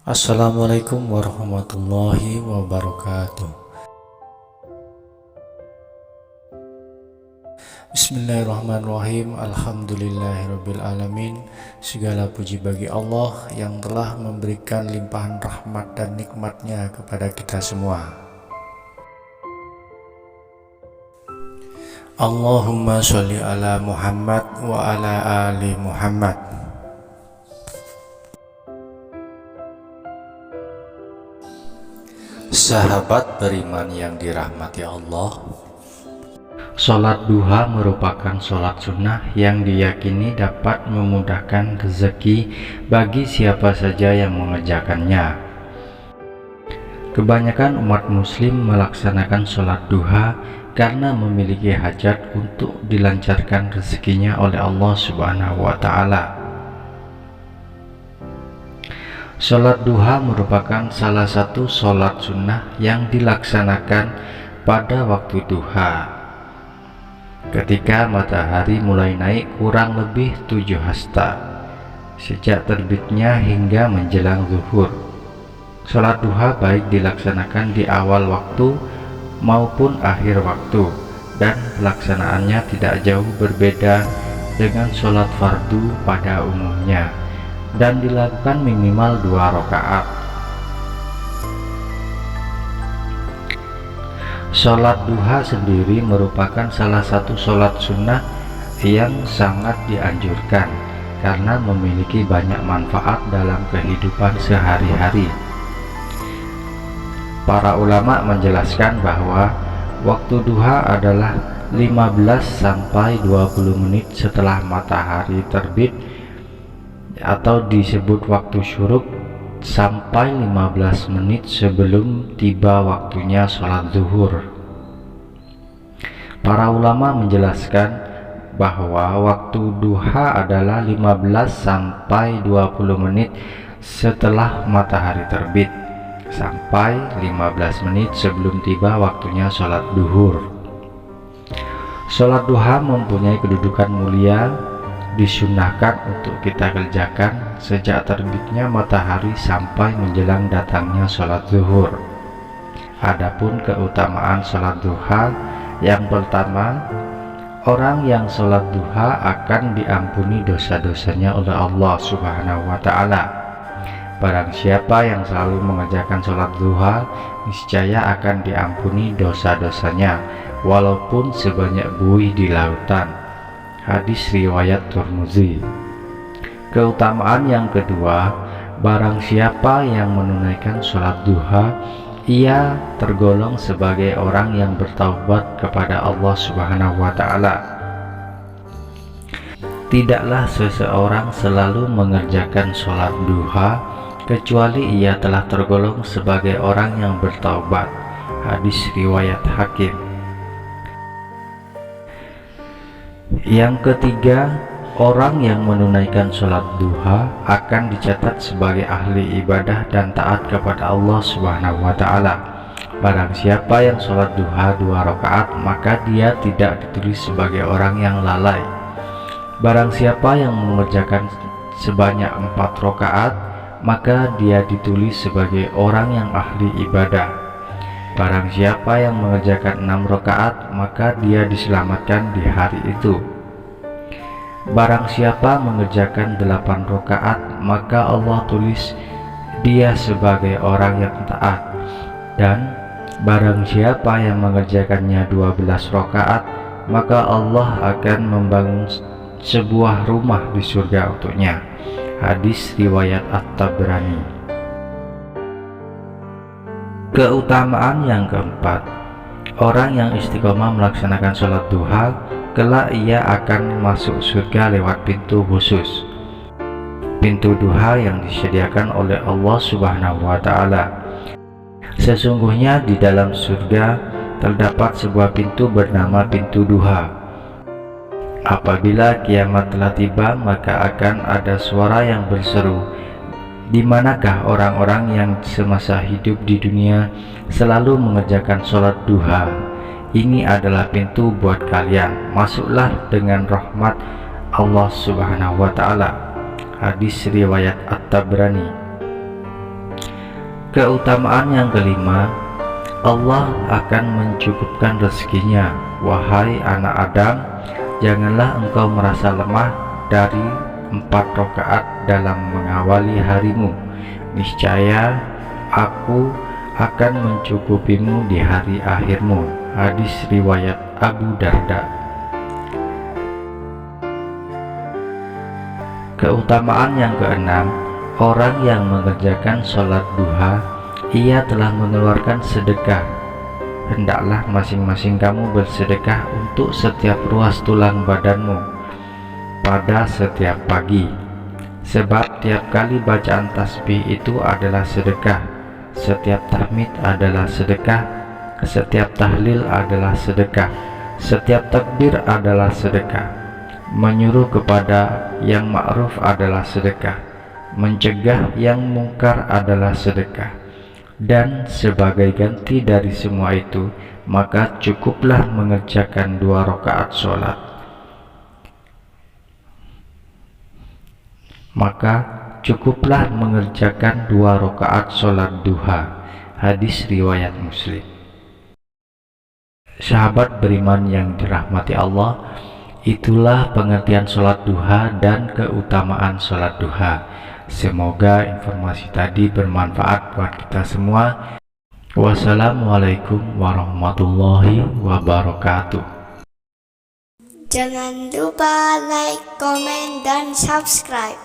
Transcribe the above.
Assalamualaikum warahmatullahi wabarakatuh. Bismillahirrahmanirrahim. Alhamdulillahirabbil alamin. Segala puji bagi Allah yang telah memberikan limpahan rahmat dan nikmatnya kepada kita semua. Allahumma sholli ala Muhammad wa ala ali Muhammad. Sahabat beriman yang dirahmati Allah, sholat duha merupakan sholat sunnah yang diyakini dapat memudahkan rezeki bagi siapa saja yang mengerjakannya. Kebanyakan umat muslim melaksanakan sholat duha karena memiliki hajat untuk dilancarkan rezekinya oleh Allah Subhanahu wa Ta'ala. Sholat duha merupakan salah satu sholat sunnah yang dilaksanakan pada waktu duha, ketika matahari mulai naik kurang lebih 7 hasta, sejak terbitnya hingga menjelang zuhur. Sholat duha baik dilaksanakan di awal waktu maupun akhir waktu, dan pelaksanaannya tidak jauh berbeda dengan sholat fardu pada umumnya, dan dilakukan minimal 2 rakaat. Sholat duha sendiri merupakan salah satu sholat sunnah yang sangat dianjurkan karena memiliki banyak manfaat dalam kehidupan sehari-hari. Para ulama menjelaskan bahwa waktu duha adalah 15-20 menit setelah matahari terbit, atau disebut waktu syuruk, sampai 15 menit sebelum tiba waktunya sholat zuhur. Para ulama menjelaskan bahwa waktu duha adalah 15-20 menit setelah matahari terbit sampai 15 menit sebelum tiba waktunya sholat zuhur. Sholat duha mempunyai kedudukan mulia, disunnahkan untuk kita kerjakan sejak terbitnya matahari sampai menjelang datangnya sholat zuhur. Adapun keutamaan sholat duha, yang pertama, orang yang sholat duha akan diampuni dosa-dosanya oleh Allah Subhanahu wa Ta'ala. Barang siapa yang selalu mengerjakan sholat duha, niscaya akan diampuni dosa-dosanya walaupun sebanyak buih di lautan. Hadis riwayat Tirmidzi. Keutamaan yang kedua, barang siapa yang menunaikan sholat duha, ia tergolong sebagai orang yang bertaubat kepada Allah Subhanahu wa Ta'ala. Tidaklah seseorang selalu mengerjakan sholat duha kecuali ia telah tergolong sebagai orang yang bertaubat. Hadis riwayat Hakim. Yang ketiga, orang yang menunaikan sholat duha akan dicatat sebagai ahli ibadah dan taat kepada Allah Subhanahu wa Ta'ala. Barang siapa yang sholat duha 2 rakaat, maka dia tidak ditulis sebagai orang yang lalai. Barang siapa yang mengerjakan sebanyak 4 rakaat, maka dia ditulis sebagai orang yang ahli ibadah. Barang siapa yang mengerjakan 6 rakaat, maka dia diselamatkan di hari itu. Barang siapa mengerjakan 8 rakaat, maka Allah tulis dia sebagai orang yang taat. Dan barang siapa yang mengerjakannya 12 rakaat, maka Allah akan membangun sebuah rumah di surga untuknya. Hadis riwayat At-Tabrani. Keutamaan yang keempat, orang yang istiqomah melaksanakan sholat duha, kelak ia akan masuk surga lewat pintu khusus, pintu duha yang disediakan oleh Allah Subhanahu wa Ta'ala. Sesungguhnya di dalam surga terdapat sebuah pintu bernama pintu duha. Apabila kiamat telah tiba, maka akan ada suara yang berseru, "Di manakah orang-orang yang semasa hidup di dunia selalu mengerjakan sholat duha? Ini adalah pintu buat kalian, masuklah dengan rahmat Allah Subhanahu wa Ta'ala." Hadis riwayat At-Tabrani. Keutamaan yang kelima, Allah akan mencukupkan rezekinya. Wahai anak Adam, janganlah engkau merasa lemah dari 4 rakaat dalam mengawali harimu. Niscaya aku akan mencukupimu di hari akhirmu. Hadis riwayat Abu Darda. Keutamaan yang keenam, orang yang mengerjakan sholat duha, ia telah mengeluarkan sedekah. Hendaklah masing-masing kamu bersedekah untuk setiap ruas tulang badanmu pada setiap pagi, sebab tiap kali bacaan tasbih itu adalah sedekah, setiap tahmid adalah sedekah, setiap tahlil adalah sedekah, setiap takbir adalah sedekah, menyuruh kepada yang ma'ruf adalah sedekah, mencegah yang mungkar adalah sedekah. Dan sebagai ganti dari semua itu, maka cukuplah mengerjakan 2 rakaat sholat. Maka cukuplah mengerjakan 2 rakaat sholat duha. Hadis riwayat Muslim. Sahabat beriman yang dirahmati Allah, itulah pengertian sholat duha dan keutamaan sholat duha. Semoga informasi tadi bermanfaat buat kita semua. Wassalamualaikum warahmatullahi wabarakatuh. Jangan lupa like, komen, dan subscribe.